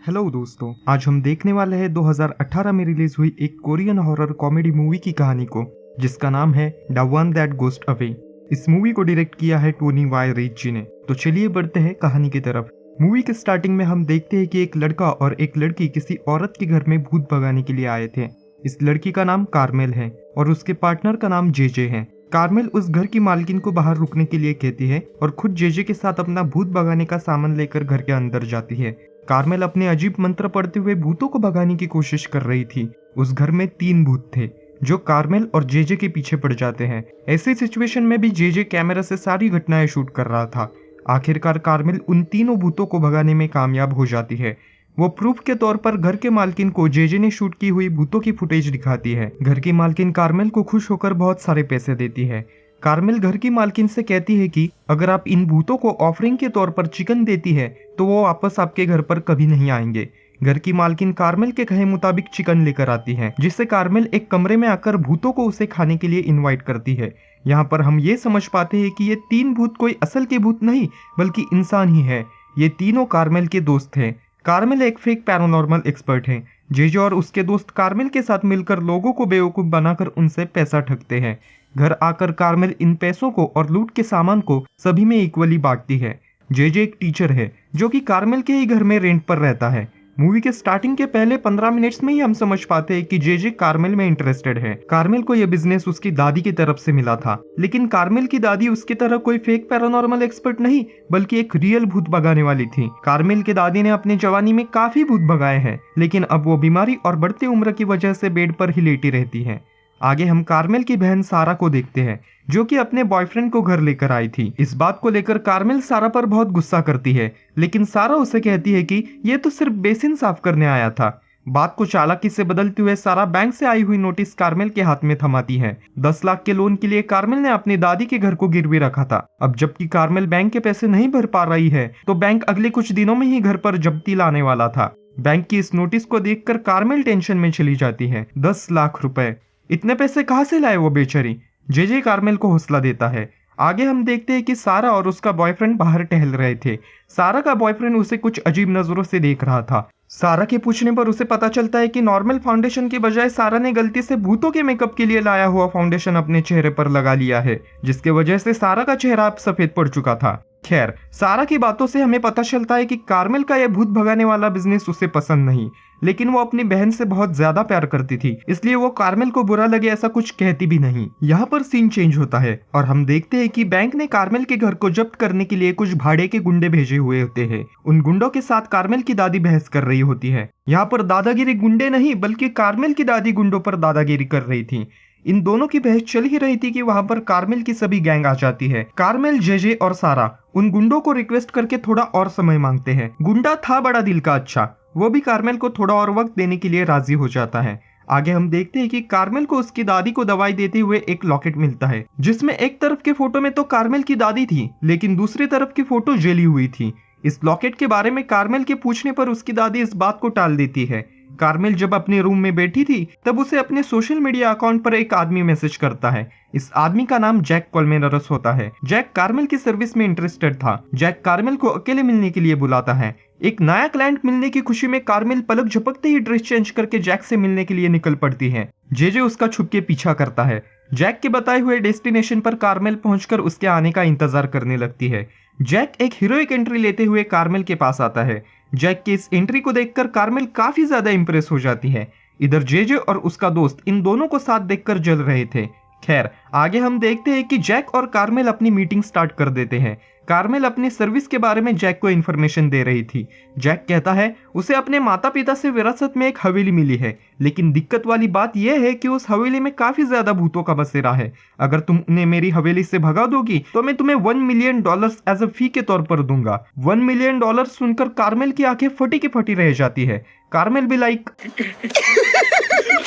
Hello दोस्तों, आज हम देखने वाले हैं 2018 में रिलीज हुई एक कोरियन हॉरर कॉमेडी मूवी की कहानी को, जिसका नाम है the one that ghost away. इस मूवी को डायरेक्ट किया है टोनी वाई रीच जी ने। तो चलिए बढ़ते हैं कहानी की तरफ। मूवी के स्टार्टिंग में हम देखते हैं कि एक लड़का और एक लड़की किसी औरत के घर में भूत भगाने के लिए आए थे। इस लड़की का नाम कार्मेल है और उसके पार्टनर का नाम जेजे है। कार्मेल उस घर की मालकिन को बाहर रुकने के लिए कहती है और खुद जेजे के साथ अपना भूत भगाने का सामान लेकर घर के अंदर जाती है। कार्मेल अपने अजीब मंत्र पढ़ते हुए भूतों को भगाने की कोशिश कर रही थी। उस घर में 3 भूत थे जो कार्मेल और जेजे के पीछे पड़ जाते हैं। ऐसी सिचुएशन में भी जेजे कैमरा से सारी घटनाएं शूट कर रहा था। आखिरकार कार्मेल उन तीनों भूतों को भगाने में कामयाब हो जाती है। वो प्रूफ के तौर पर घर के मालकिन को जेजे ने शूट की हुई भूतों की फुटेज दिखाती है। घर की मालकिन कार्मेल को खुश होकर बहुत सारे पैसे देती है। कार्मेल घर की मालकिन से कहती है कि अगर आप इन भूतों को ऑफरिंग के तौर पर चिकन देती है तो वो वापस आपके घर पर कभी नहीं आएंगे। घर की मालकिन कार्मेल के कहे मुताबिक चिकन लेकर आती है, जिससे कार्मेल एक कमरे में आकर भूतों को उसे खाने के लिए इनवाइट करती है। यहाँ पर हम ये समझ पाते हैं कि ये 3 भूत कोई असल के भूत नहीं बल्कि इंसान ही है। ये तीनों कार्मेल के दोस्त हैं। कार्मेल एक फेक पैरानॉर्मल एक्सपर्ट है। जेजो और उसके दोस्त कार्मेल के साथ मिलकर लोगों को बेवकूफ बनाकर उनसे पैसा ठगते हैं। घर आकर कार्मेल इन पैसों को और लूट के सामान को सभी में इक्वली बांटती है। जेजे एक टीचर है जो कि कार्मेल के ही घर में रेंट पर रहता है। मूवी के स्टार्टिंग के पहले 15 मिनट्स में ही हम समझ पाते हैं कि जेजे कार्मेल में इंटरेस्टेड है। कार्मेल को यह बिजनेस उसकी दादी की तरफ से मिला था, लेकिन कार्मेल की दादी उसकी तरह कोई फेक पैरानॉर्मल एक्सपर्ट नहीं बल्कि एक रियल भूत भगाने वाली थी। कार्मेल की दादी ने अपनी जवानी में काफी भूत भगाए हैं, लेकिन अब वो बीमारी और बढ़ती उम्र की वजह से बेड पर ही लेटी रहती है। आगे हम कार्मेल की बहन सारा को देखते हैं, जो कि अपने बॉयफ्रेंड को घर लेकर आई थी। इस बात को लेकर कार्मेल सारा पर बहुत गुस्सा करती है, लेकिन सारा उसे कहती है कि ये तो सिर्फ बेसिन साफ करने आया था। बात को चालाकी से बदलते हुए सारा बैंक से आई हुई नोटिस कार्मेल के हाथ में थमाती है। 10 लाख के लोन के लिए कार्मेल ने अपनी दादी के घर को गिरवी रखा था। अब जबकि कार्मेल बैंक के पैसे नहीं भर पा रही है, तो बैंक अगले कुछ दिनों में ही घर पर जब्ती लाने वाला था। बैंक की इस नोटिस को देखकर कार्मेल टेंशन में चली जाती है। 10 लाख रुपए, इतने पैसे कहाँ से लाए वो बेचारी। जेजे कार्मेल को हौसला देता है। आगे हम देखते हैं कि सारा और उसका बॉयफ्रेंड बाहर टहल रहे थे। सारा का बॉयफ्रेंड उसे कुछ अजीब नजरों से देख रहा था। सारा के पूछने पर उसे पता चलता है कि नॉर्मल फाउंडेशन के बजाय सारा ने गलती से भूतों के मेकअप के लिए लाया हुआ फाउंडेशन अपने चेहरे पर लगा लिया है, जिसके वजह से सारा का चेहरा अब सफेद पड़ चुका था। खैर, सारा की बातों से हमें पता चलता है कि कार्मेल का यह भूत भगाने वाला बिजनेस उसे पसंद नहीं, लेकिन वो अपनी बहन से बहुत ज्यादा प्यार करती थी, इसलिए वो कार्मेल को बुरा लगे ऐसा कुछ कहती भी नहीं। यहाँ पर सीन चेंज होता है और हम देखते हैं कि बैंक ने कार्मेल के घर को जब्त करने के लिए कुछ भाड़े के गुंडे भेजे हुए होते हैं। उन गुंडों के साथ कार्मेल की दादी बहस कर रही होती है। यहाँ पर दादागिरी गुंडे नहीं बल्कि कार्मेल की दादी गुंडों पर दादागिरी कर रही थी। इन दोनों की बहस चल ही रही थी कि वहां पर कार्मेल की सभी गैंग आ जाती है। कार्मेल, जेजे और सारा उन गुंडों को रिक्वेस्ट करके थोड़ा और समय मांगते हैं। गुंडा था बड़ा दिल का अच्छा, वो भी कार्मेल को थोड़ा और वक्त देने के लिए राजी हो जाता है। आगे हम देखते हैं कि कार्मेल को उसकी दादी को दवाई देते हुए एक लॉकेट मिलता है, जिसमें एक तरफ के फोटो में तो कार्मेल की दादी थी, लेकिन दूसरी तरफ की फोटो जली हुई थी। इस लॉकेट के बारे में कार्मेल के पूछने पर उसकी दादी इस बात को टाल देती है। कार्मेल जब अपने रूम में बैठी थी तब उसे अपने सोशल मीडिया अकाउंट पर एक आदमी मैसेज करता है। इस आदमी का नाम जैक कोलमेनरस होता है। जैक कार्मेल की सर्विस में इंटरेस्टेड था। जैक कार्मेल को अकेले मिलने के लिए बुलाता है। एक नया क्लाइंट मिलने की खुशी में कार्मेल पलक झपकते ही ड्रेस चेंज करके जैक से मिलने के लिए निकल पड़ती है। जेजे उसका छुप के पीछा करता है। जैक के बताए हुए डेस्टिनेशन पर कार्मेल पहुंचकर उसके आने का इंतजार करने लगती है। जैक एक हीरोइक एंट्री लेते हुए कार्मेल के पास आता है। जैक की इस एंट्री को देखकर कार्मेल काफी ज्यादा इंप्रेस हो जाती है। इधर जेजे और उसका दोस्त इन दोनों को साथ देखकर जल रहे थे। खैर, आगे हम देखते हैं कि जैक और कार्मेल अपनी मीटिंग स्टार्ट कर देते हैं। कार्मेल अपनी सर्विस के बारे में जैक को इन्फॉर्मेशन दे रही थी। जैक कहता है उसे अपने माता पिता से विरासत में एक हवेली मिली है, लेकिन दिक्कत वाली बात यह है कि उस हवेली में काफी ज्यादा भूतों का बसेरा है। अगर तुम उन्हें मेरी हवेली से भगा दोगी तो मैं तुम्हें $1 मिलियन एज अ फी के तौर पर दूंगा। $1 मिलियन सुनकर कार्मेल की आंखें फटी की फटी रह जाती है। कार्मेल भी लाइक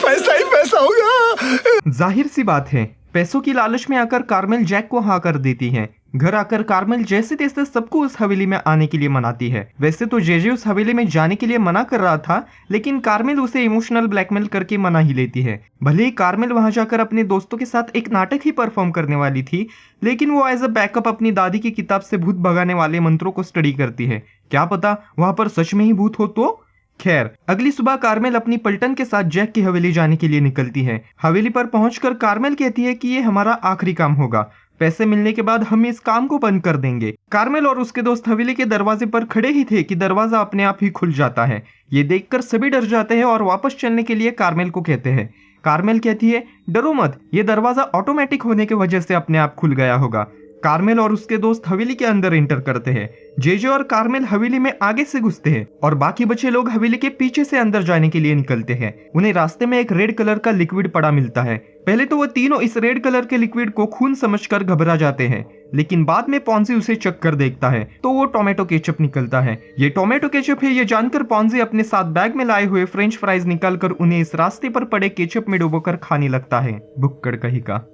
पैसा ही पैसा होगा। जाहिर सी बात है, पैसों की लालच में आकर कार्मेल जैक को हाँ कर देती है। घर आकर कार्मेल जैसे तैसे सबको उस हवेली में आने के लिए मनाती है। वैसे तो जेजे उस हवेली में जाने के लिए मना कर रहा था, लेकिन कार्मेल उसे इमोशनल ब्लैकमेल करके मना ही लेती है। भले ही कार्मेल वहां जाकर अपने दोस्तों के साथ एक नाटक ही परफॉर्म करने वाली थी, लेकिन वो एज अ बैकअप अपनी दादी की किताब से भूत भगाने वाले मंत्रों को स्टडी करती है। क्या पता वहां पर सच में ही भूत हो तो। खैर, अगली सुबह कार्मेल अपनी पलटन के साथ जैक की हवेली जाने के लिए निकलती है। हवेली पर पहुंचकर कार्मेल कहती है कि ये हमारा आखिरी काम होगा, पैसे मिलने के बाद हम इस काम को बंद कर देंगे। कार्मेल और उसके दोस्त हवेली के दरवाजे पर खड़े ही थे कि दरवाजा अपने आप ही खुल जाता है। ये देखकर सभी डर जाते हैं और वापस चलने के लिए कार्मेल को कहते हैं। कार्मेल कहती है, डरो मत, ये दरवाजा ऑटोमेटिक होने की वजह से अपने आप खुल गया होगा। कार्मेल और उसके दोस्त हवेली के अंदर एंटर करते हैं। जेजे और कार्मेल हवेली में आगे से घुसते हैं और बाकी बचे लोग हवेली के पीछे से अंदर जाने के लिए निकलते हैं। उन्हें रास्ते में एक रेड कलर का लिक्विड पड़ा मिलता है। पहले तो वो तीनों इस रेड कलर के लिक्विड को खून समझकर घबरा जाते हैं, लेकिन बाद में पॉन्जी उसे चख कर देखता है तो वो टोमेटो केचप निकलता है। ये टोमेटो केचप है। ये जानकर पॉन्जी अपने साथ बैग में लाए हुए फ्रेंच फ्राइज निकालकर उन्हें इस रास्ते पर पड़े केचप में डुबोकर खाने लगता है। बुक्कड़ कही का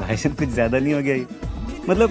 भाई साहब कुछ ज्यादा नहीं हो गया ये? मतलब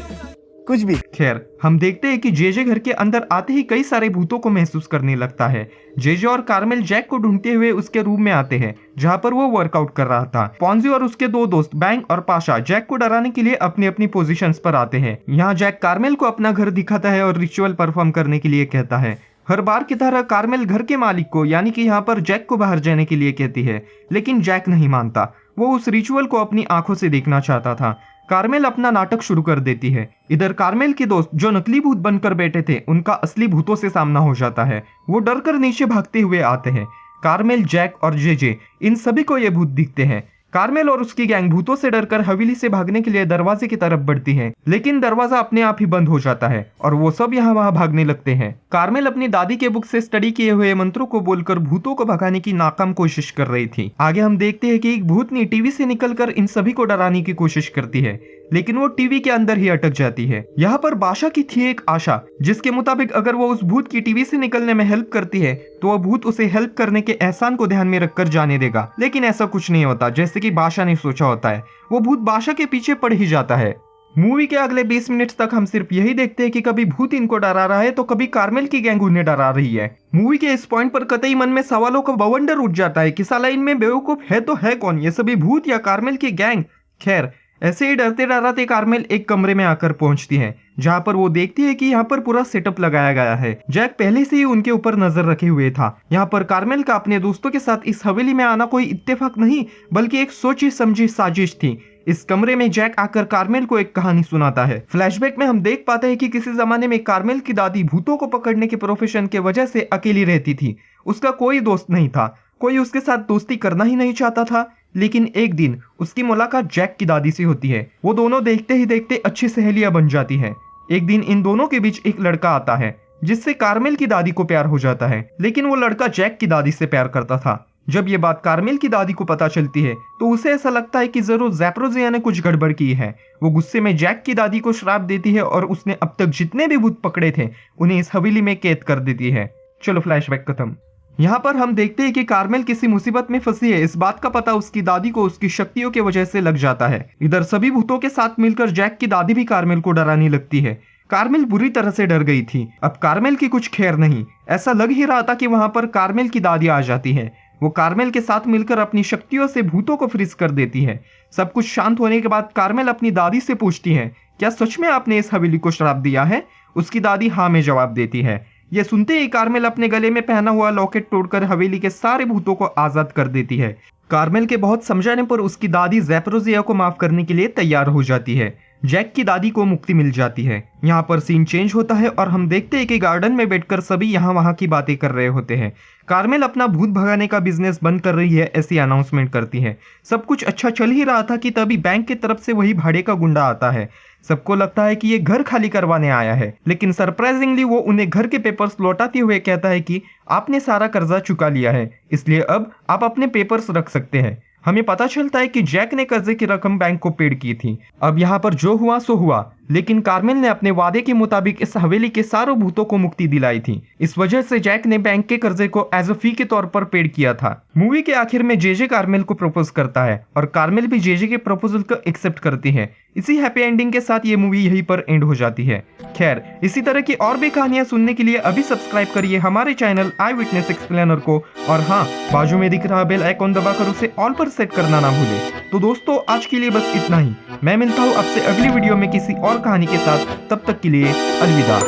कुछ भी। खैर, हम देखते हैं कि जेजे घर के अंदर आते ही कई सारे भूतों को महसूस करने लगता है। जेजे और कार्मेल जैक को ढूंढते हुए उसके रूम में आते हैं जहां पर वो वर्कआउट कर रहा था। पॉन्जी और उसके दो दोस्त बैंग और पाशा जैक को डराने के लिए अपनी अपनी पोजीशंस पर आते हैं। यहाँ जैक कार्मेल को अपना घर दिखाता है और रिचुअल परफॉर्म करने के लिए कहता है। हर बार की तरह कार्मेल घर के मालिक को यानी कि यहाँ पर जैक को बाहर जाने के लिए कहती है, लेकिन जैक नहीं मानता। वो उस रिचुअल को अपनी आंखों से देखना चाहता था। कार्मेल अपना नाटक शुरू कर देती है। इधर कार्मेल के दोस्त जो नकली भूत बनकर बैठे थे उनका असली भूतों से सामना हो जाता है। वो डरकर नीचे भागते हुए आते हैं। कार्मेल, जैक और जेजे इन सभी को ये भूत दिखते हैं। कार्मेल और उसकी गैंग भूतों से डरकर हवेली से भागने के लिए दरवाजे की तरफ बढ़ती है, लेकिन दरवाजा अपने आप ही बंद हो जाता है और वो सब यहाँ वहाँ भागने लगते हैं। कार्मेल अपनी दादी के बुक से स्टडी किए हुए मंत्रों को बोलकर भूतों को भगाने की नाकाम कोशिश कर रही थी। आगे हम देखते हैं कि एक भूतनी टीवी से निकलकर इन सभी को डराने की कोशिश करती है, लेकिन वो टीवी के अंदर ही अटक जाती है। यहाँ पर बाशा की थी एक आशा, जिसके मुताबिक अगर वो उस भूत की टीवी से निकलने में हेल्प करती है तो वह भूत उसे हेल्प करने के एहसान को ध्यान में रखकर जाने देगा। लेकिन ऐसा कुछ नहीं होता जैसे कि बाशा ने सोचा होता है। वो भूत बाशा के पीछे पड़ ही जाता है। मूवी के अगले 20 मिनट तक हम सिर्फ यही देखते हैं कि कभी भूत इनको डरा रहा है तो कभी कार्मेल की गैंग उन्हें डरा रही है। मूवी के इस पॉइंट पर कतई मन में सवालों का बवंडर उठ जाता है कि साला इनमें बेवकूफ है तो है कौन, ये सभी भूत या कार्मेल की गैंग। खैर, ऐसे ही डरते डराते कार्मेल एक कमरे में आकर पहुंचती है जहां पर वो देखती है कि यहाँ पर पूरा सेटअप लगाया गया है। जैक पहले से ही उनके ऊपर नजर रखे हुए था। यहाँ पर कार्मेल का अपने दोस्तों के साथ इस हवेली में आना कोई इत्तेफाक नहीं बल्कि एक सोची समझी साजिश थी। इस कमरे में जैक आकर कार्मेल को एक कहानी सुनाता है। फ्लैशबैक में हम देख पाते हैं कि किसी जमाने में कार्मेल की दादी भूतों को पकड़ने के प्रोफेशन के वजह से अकेली रहती थी। उसका कोई दोस्त नहीं था, कोई उसके साथ दोस्ती करना ही नहीं चाहता था। लेकिन एक दिन उसकी मुलाकात जैक की दादी से होती है। वो दोनों देखते ही देखते अच्छी सहेलियां बन जाती हैं। एक दिन इन दोनों के बीच एक लड़का आता है जिससे कार्मेल की दादी को प्यार हो जाता है, लेकिन वो लड़का जैक की दादी से प्यार करता था। जब ये बात कार्मेल की दादी को पता चलती है तो उसे ऐसा लगता है कि जरूर ज़ैप्रोज़िया ने कुछ गड़बड़ की है। वो गुस्से में जैक की दादी को श्राप देती है और उसने अब तक जितने भी भूत पकड़े थे उन्हें इस हवेली में कैद कर देती है। चलो फ्लैशबैक खत्म। यहाँ पर हम देखते हैं कि कार्मेल किसी मुसीबत में फंसी है। इस बात का पता उसकी दादी को उसकी शक्तियों की वजह से लग जाता है। इधर सभी भूतों के साथ मिलकर जैक की दादी भी कार्मेल को डराने लगती है। कार्मेल बुरी तरह से डर गई थी। अब कार्मेल की कुछ खैर नहीं। ऐसा लग ही रहा था कि वहां पर कार्मेल की दादी आ जाती है। वो कार्मेल के साथ मिलकर अपनी शक्तियों से भूतों को फ्रीज कर देती है। सब कुछ शांत होने के बाद कार्मेल अपनी दादी से पूछती है, क्या सच में आपने इस हवेली को श्राप दिया है? उसकी दादी हाँ में जवाब देती है। यह सुनते ही कार्मेल अपने गले में पहना हुआ लॉकेट तोड़कर हवेली के सारे भूतों को आजाद कर देती है। कार्मेल के बहुत समझाने पर उसकी दादी ज़ैप्रोज़िया को माफ करने के लिए तैयार हो जाती है। जैक की दादी को मुक्ति मिल जाती है। यहाँ पर सीन चेंज होता है और हम देखते हैं कि गार्डन में बैठकर सभी यहाँ वहाँ की बातें कर रहे होते हैं। कार्मेल अपना भूत भगाने का बिजनेस बंद कर रही है ऐसी अनाउंसमेंट करती है। सब कुछ अच्छा चल ही रहा था कि तभी बैंक की तरफ से वही भाड़े का गुंडा आता है। सबको लगता है कि ये घर खाली करवाने आया है, लेकिन सरप्राइजिंगली वो उन्हें घर के पेपर्स लौटाते हुए कहता है कि आपने सारा कर्जा चुका लिया है, इसलिए अब आप अपने पेपर्स रख सकते हैं। हमें पता चलता है कि जैक ने कर्जे की रकम बैंक को पेड की थी। अब यहाँ पर जो हुआ सो हुआ, लेकिन कार्मेल ने अपने वादे के मुताबिक इस हवेली के सारों भूतों को मुक्ति दिलाई थी। इस वजह से जैक ने बैंक के कर्जे को एज अ फी के तौर पर पेड किया था। मूवी के आखिर में जेजे कार्मेल को प्रपोज करता है और कार्मेल भी जेजे के प्रपोजल को एक्सेप्ट करती है। इसी हैप्पी एंडिंग के साथ ये मूवी यहीं पर एंड हो जाती है। खैर, इसी तरह की और भी कहानियां सुनने के लिए अभी सब्सक्राइब करिए हमारे चैनल आई विटनेस एक्सप्लेनर को, और हाँ, बाजू में दिख रहा बेल आइकॉन दबाकर उसे ऑल पर सेट करना ना भूले। तो दोस्तों, आज के लिए बस इतना ही। मैं मिलता हूँ आपसे अगली वीडियो में किसी और कहानी के साथ। तब तक के लिए अलविदा।